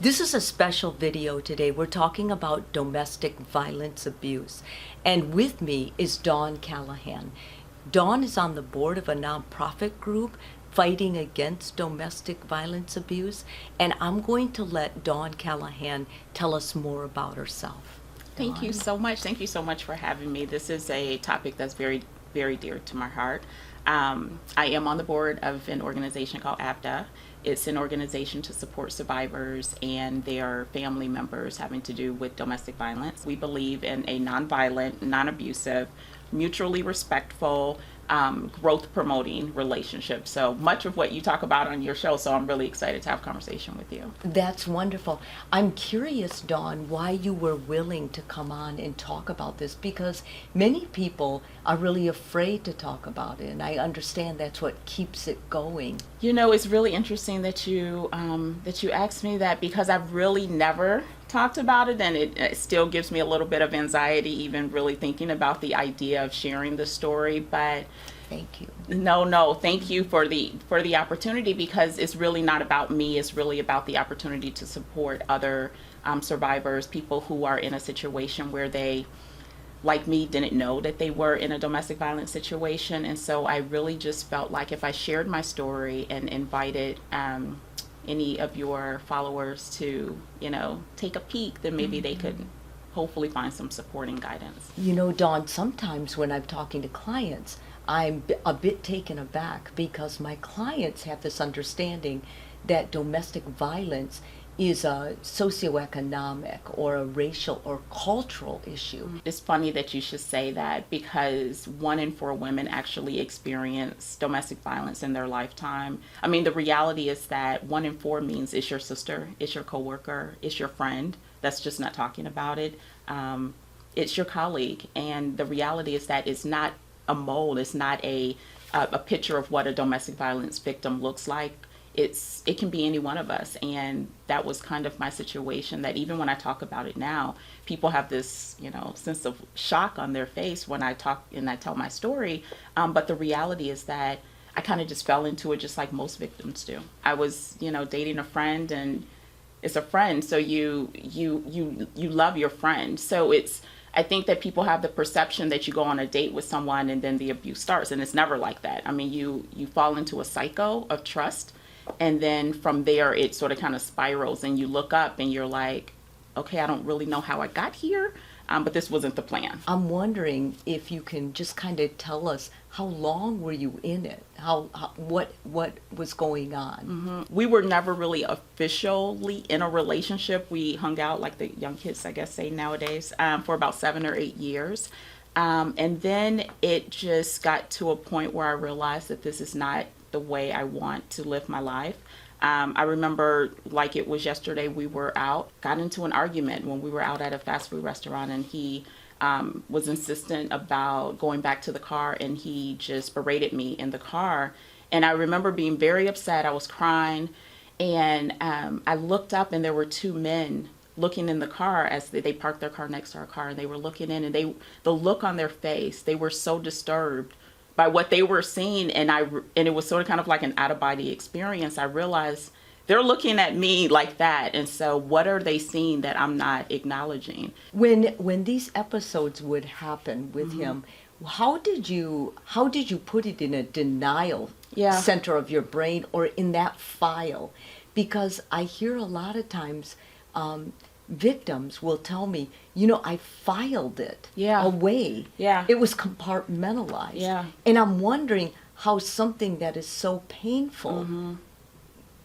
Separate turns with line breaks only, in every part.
This is a special video today. We're talking about domestic violence abuse. And with me is Dawn Callahan. Dawn is on the board of a nonprofit group fighting against domestic violence abuse. And I'm going to let Dawn Callahan tell us more about herself.
Thank you
Dawn?
so much. Thank you so much for having me. This is a topic that's very, very dear to my heart. I am on the board of an organization called AVDA. It's an organization to support survivors and their family members having to do with domestic violence. We believe in a nonviolent, non-abusive, mutually respectful, growth-promoting relationship. So much of what you talk about on your show, so I'm really excited to have a conversation with you.
That's wonderful. I'm curious, Dawn, why you were willing to come on and talk about this, because many people are really afraid to talk about it, and I understand that's what keeps it going.
You know, it's really interesting that you asked me that, because I've really never talked about it, and it still gives me a little bit of anxiety even really thinking about the idea of sharing the story. But
thank you.
No, thank you for the opportunity, because it's really not about me. It's really about the opportunity to support other survivors, people who are in a situation where they, like me, didn't know that they were in a domestic violence situation. And so I really just felt like if I shared my story and invited any of your followers to, take a peek, then maybe they could hopefully find some supporting guidance.
You know, Dawn, sometimes when I'm talking to clients, I'm a bit taken aback, because my clients have this understanding that domestic violence is a socioeconomic or a racial or cultural issue.
It's funny that you should say that, because 1 in 4 women actually experience domestic violence in their lifetime. I mean, the reality is that 1 in 4 means it's your sister, it's your coworker, it's your friend that's just not talking about it. It's your colleague. And the reality is that it's not a mold, it's not a picture of what a domestic violence victim looks like. It can be any one of us, and that was kind of my situation, that even when I talk about it now, people have this, sense of shock on their face when I talk and I tell my story, but the reality is that I kind of just fell into it just like most victims do. I was, dating a friend, and it's a friend, so you love your friend. So I think that people have the perception that you go on a date with someone and then the abuse starts, and it's never like that. I mean, you fall into a cycle of trust, and then from there it sort of kind of spirals, and you look up and you're like, okay, I don't really know how I got here, but this wasn't the plan.
I'm wondering if you can just kind of tell us, how long were you in it? What was going on?
Mm-hmm. We were never really officially in a relationship. We hung out, like the young kids, I guess, say nowadays, for about 7 or 8 years. And then it just got to a point where I realized that this is not the way I want to live my life. I remember, like it was yesterday, we were out, got into an argument when we were out at a fast food restaurant, and he was insistent about going back to the car, and he just berated me in the car. And I remember being very upset. I was crying, and I looked up, and there were 2 men looking in the car as they parked their car next to our car, and they were looking in, and the look on their face, they were so disturbed by what they were seeing, and it was sort of kind of like an out-of-body experience. I realized they're looking at me like that, and so what are they seeing that I'm not acknowledging?
When these episodes would happen with him, how did you put it in a denial center of your brain, or in that file? Because I hear a lot of times victims will tell me, I filed it away.
Yeah.
It was compartmentalized.
Yeah.
And I'm wondering how something that is so painful,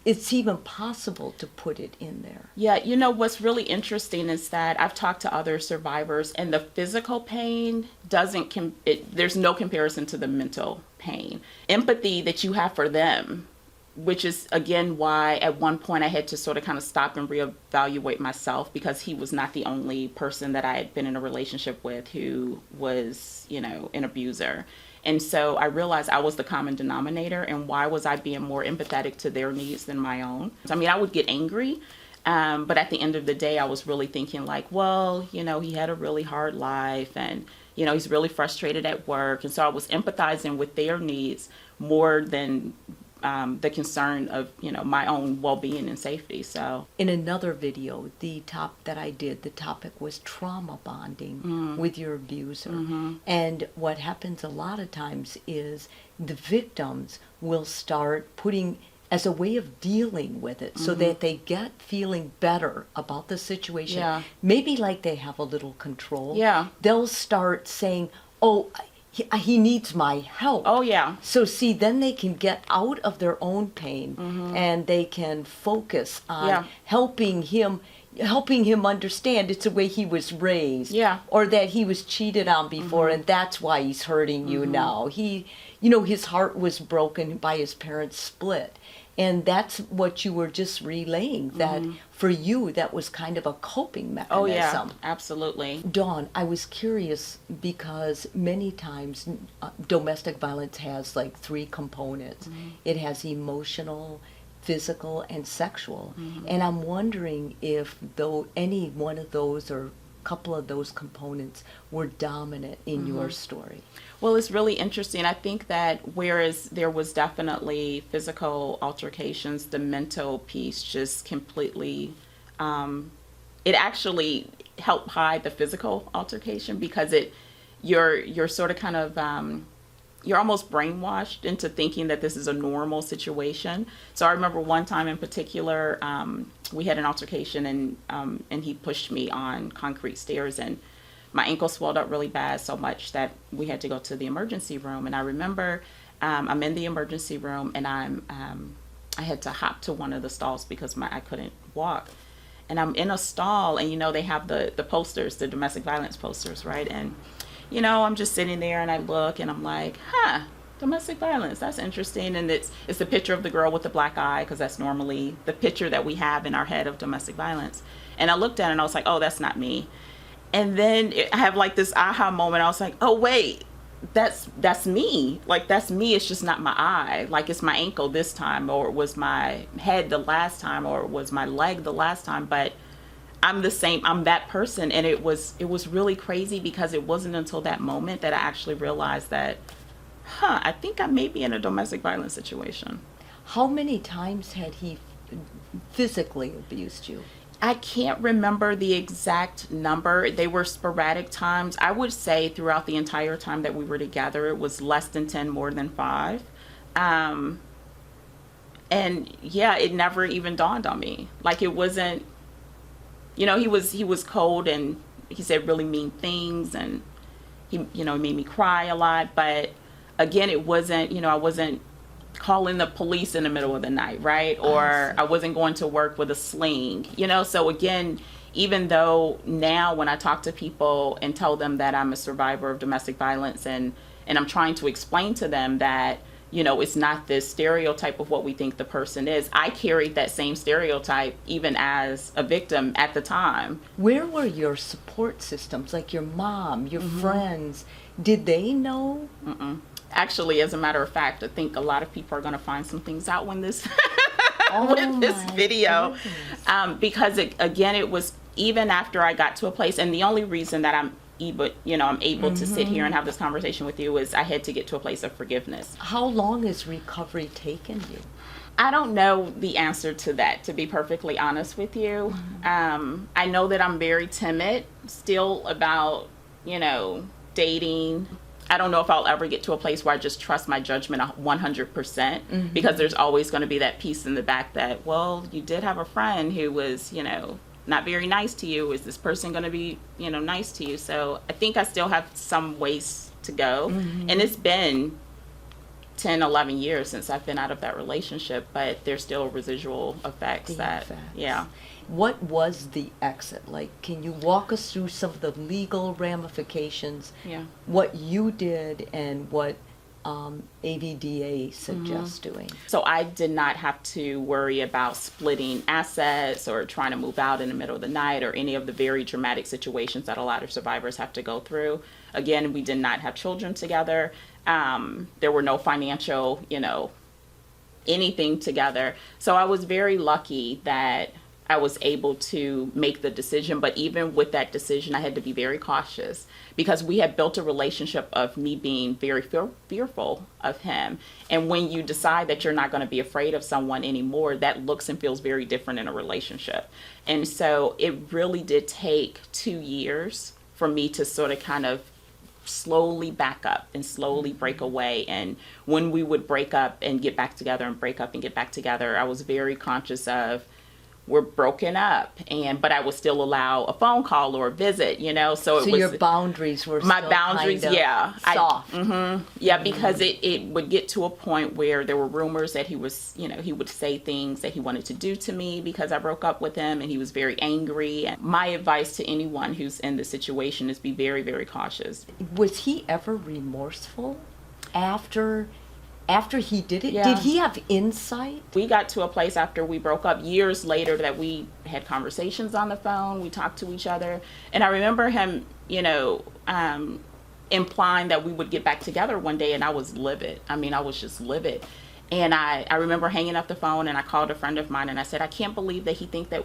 it's even possible to put it in there.
Yeah, what's really interesting is that I've talked to other survivors, and the physical pain there's no comparison to the mental pain. Empathy that you have for them, which is, again, why at one point I had to sort of kind of stop and reevaluate myself, because he was not the only person that I had been in a relationship with who was, an abuser. And so I realized I was the common denominator, and why was I being more empathetic to their needs than my own? I mean, I would get angry, but at the end of the day, I was really thinking like, well, he had a really hard life, and, he's really frustrated at work. And so I was empathizing with their needs more than the concern of, my own well-being and safety. So
in another video, the topic was trauma bonding with your abuser. And what happens a lot of times is the victims will start putting as a way of dealing with it so that they get feeling better about the situation.
Yeah.
Maybe like they have a little control.
Yeah.
They'll start saying, oh, he needs my help.
Oh, yeah.
So see, then they can get out of their own pain and they can focus on helping him understand it's the way he was raised.
Yeah.
Or that he was cheated on before and that's why he's hurting you now. His heart was broken by his parents' split. And that's what you were just relaying, that for you, that was kind of a coping mechanism.
Oh, yeah, absolutely.
Dawn, I was curious because many times domestic violence has like 3 components. It has emotional, physical, and sexual. And I'm wondering if any one of those or couple of those components were dominant in your story.
Well, it's really interesting. I think that whereas there was definitely physical altercations, the mental piece just completely, it actually helped hide the physical altercation because you're sort of kind of, you're almost brainwashed into thinking that this is a normal situation. So I remember one time in particular, we had an altercation and he pushed me on concrete stairs and my ankle swelled up really bad, so much that we had to go to the emergency room. And I remember I'm in the emergency room and I had to hop to one of the stalls because I couldn't walk. And I'm in a stall and they have the posters, the domestic violence posters, right? And I'm just sitting there and I look and I'm like, domestic violence, that's interesting. And it's the picture of the girl with the black eye because that's normally the picture that we have in our head of domestic violence. And I looked at it and I was like, oh, that's not me. And then I have like this aha moment. I was like, oh, wait, that's me. Like, that's me. It's just not my eye. Like, it's my ankle this time, or it was my head the last time, or it was my leg the last time. But I'm the same. I'm that person. And it was really crazy because it wasn't until that moment that I actually realized that, I think I may be in a domestic violence situation.
How many times had he physically abused you?
I can't remember the exact number. They were sporadic times. I would say throughout the entire time that we were together, it was less than 10, more than 5. And yeah, it never even dawned on me. Like it wasn't, he was cold and he said really mean things and he, made me cry a lot. But again, it wasn't, I wasn't calling the police in the middle of the night, right? Or I wasn't going to work with a sling, So again, even though now when I talk to people and tell them that I'm a survivor of domestic violence and I'm trying to explain to them that, it's not this stereotype of what we think the person is. I carried that same stereotype even as a victim at the time.
Where were your support systems, like your mom, your friends? Did they know?
Actually, as a matter of fact, I think a lot of people are going to find some things out when this with this video, because it was even after I got to a place, and the only reason that I'm able to sit here and have this conversation with you is I had to get to a place of forgiveness.
How long has recovery taken you?
I don't know the answer to that, to be perfectly honest with you. I know that I'm very timid still about, dating. I don't know if I'll ever get to a place where I just trust my judgment 100%, because there's always going to be that piece in the back that, well, you did have a friend who was, not very nice to you. Is this person going to be, nice to you? So I think I still have some ways to go. And it's been 10, 11 years since I've been out of that relationship, but there's still residual effects yeah.
What was the exit like? Can you walk us through some of the legal ramifications?
Yeah.
What you did and what AVDA suggests doing?
So I did not have to worry about splitting assets or trying to move out in the middle of the night or any of the very dramatic situations that a lot of survivors have to go through. Again, we did not have children together. There were no financial, anything together. So I was very lucky that I was able to make the decision. But even with that decision, I had to be very cautious because we had built a relationship of me being very fearful of him. And when you decide that you're not going to be afraid of someone anymore, that looks and feels very different in a relationship. And so it really did take 2 years for me to sort of kind of slowly back up and slowly break away. And when we would break up and get back together and break up and get back together, I was very conscious of, we're broken up, but I would still allow a phone call or a visit, so it was,
your boundaries were
my
still
boundaries,
kind of
yeah,
soft.
Because it would get to a point where there were rumors that he was, he would say things that he wanted to do to me because I broke up with him, and he was very angry. And my advice to anyone who's in this situation is be very, very cautious.
Was he ever remorseful after he did it?
Yeah.
Did he have insight?
We got to a place after we broke up years later that we had conversations on the phone. We talked to each other. And I remember him, implying that we would get back together one day, and I was livid. I was just livid. And I remember hanging up the phone, and I called a friend of mine, and I said, I can't believe that he think that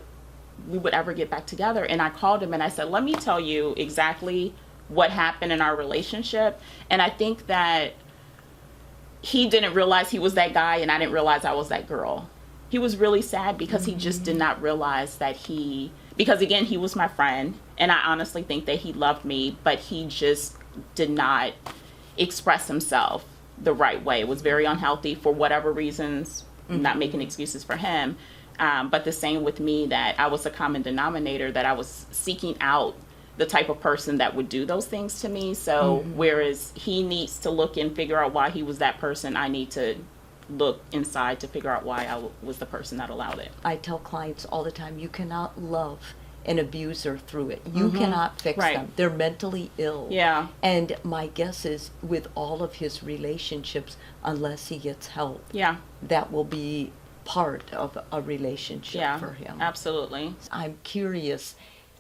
we would ever get back together. And I called him and I said, let me tell you exactly what happened in our relationship. And I think that he didn't realize he was that guy, and I didn't realize I was that girl. He was really sad because he just did not realize that because again, he was my friend, and I honestly think that he loved me, but he just did not express himself the right way. It was very unhealthy for whatever reasons, not making excuses for him. But the same with me, that I was a common denominator, that I was seeking out the type of person that would do those things to me. So whereas he needs to look and figure out why he was that person, I need to look inside to figure out why I was the person that allowed it.
I tell clients all the time, you cannot love an abuser through it. You cannot fix them. They're mentally ill.
Yeah.
And my guess is with all of his relationships, unless he gets help, that will be part of a relationship for him.
Absolutely.
I'm curious,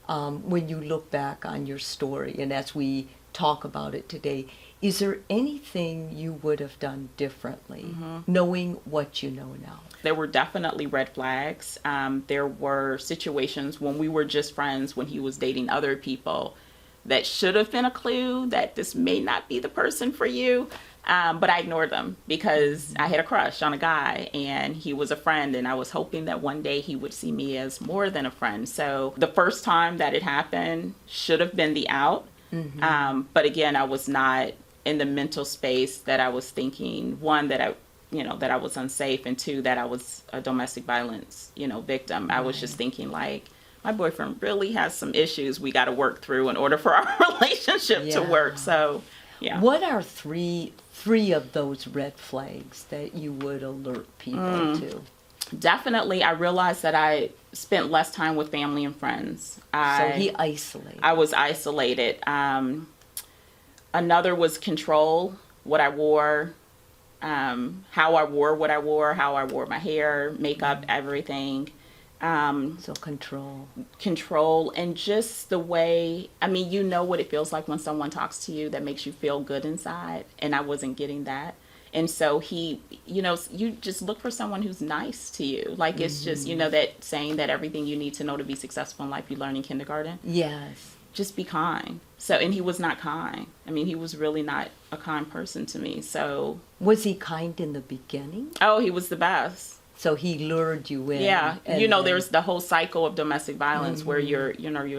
when you look back on your story and as we talk about it today, is there anything you would have done differently, knowing what you know now?
There were definitely red flags. There were situations when we were just friends, when he was dating other people, that should have been a clue that this may not be the person for you. But I ignored them because I had a crush on a guy, and he was a friend, and I was hoping that one day he would see me as more than a friend. So the first time that it happened should have been the out. But again, I was not in the mental space that I was thinking, one, that I was unsafe, and two, that I was a domestic violence, victim. I was just thinking, like, my boyfriend really has some issues we got to work through in order for our relationship to work. So, yeah.
What are three of those red flags that you would alert people to?
Definitely, I realized that I spent less time with family and friends.
So he isolated.
I was isolated. Another was control, what I wore, how I wore what I wore, how I wore my hair, makeup, everything.
So control,
and just the way, you know what it feels like when someone talks to you that makes you feel good inside, and I wasn't getting that. And so he, you just look for someone who's nice to you. Like, it's just, that saying that everything you need to know to be successful in life you learn in kindergarten.
Yes.
Just be kind. So, and he was not kind. He was really not a kind person to me. So.
Was he kind in the beginning?
Oh, he was the best.
So he lured you in.
Yeah. There's the whole cycle of domestic violence where you're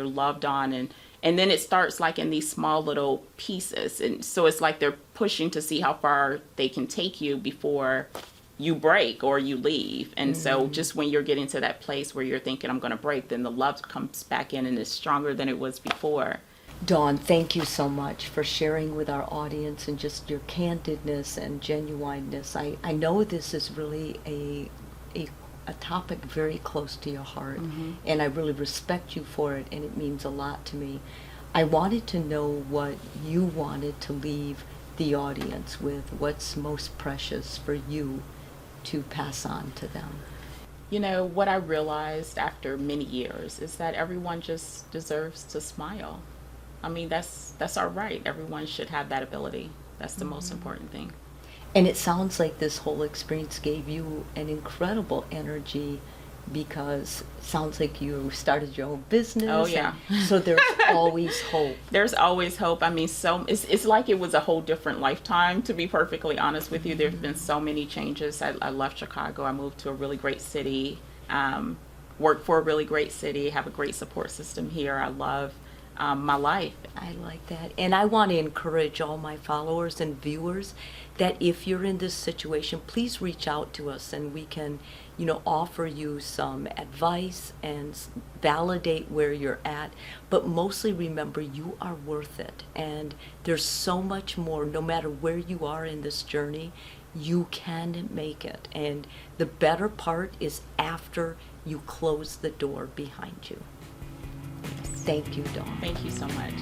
loved on, and then it starts like in these small little pieces. And so it's like they're pushing to see how far they can take you before you break or you leave. And so just when you're getting to that place where you're thinking, I'm going to break, then the love comes back in and is stronger than it was before.
Dawn, thank you so much for sharing with our audience and just your candidness and genuineness. I know this is really a topic very close to your heart, and I really respect you for it, and it means a lot to me. I wanted to know what you wanted to leave the audience with, what's most precious for you to pass on to them.
What I realized after many years is that everyone just deserves to smile. That's our right. Everyone should have that ability. That's the most important thing.
And it sounds like this whole experience gave you an incredible energy because sounds like you started your own business.
Oh, yeah.
So there's always hope.
There's always hope. I mean, so it's like it was a whole different lifetime, to be perfectly honest with you. There's been so many changes. I left Chicago. I moved to a really great city, worked for a really great city, have a great support system here. I love my life.
I like that. And I want to encourage all my followers and viewers that if you're in this situation, please reach out to us and we can, offer you some advice and validate where you're at. But mostly remember, you are worth it. And there's so much more, no matter where you are in this journey, you can make it. And the better part is after you close the door behind you. Thank you, Dawn.
Thank you so much.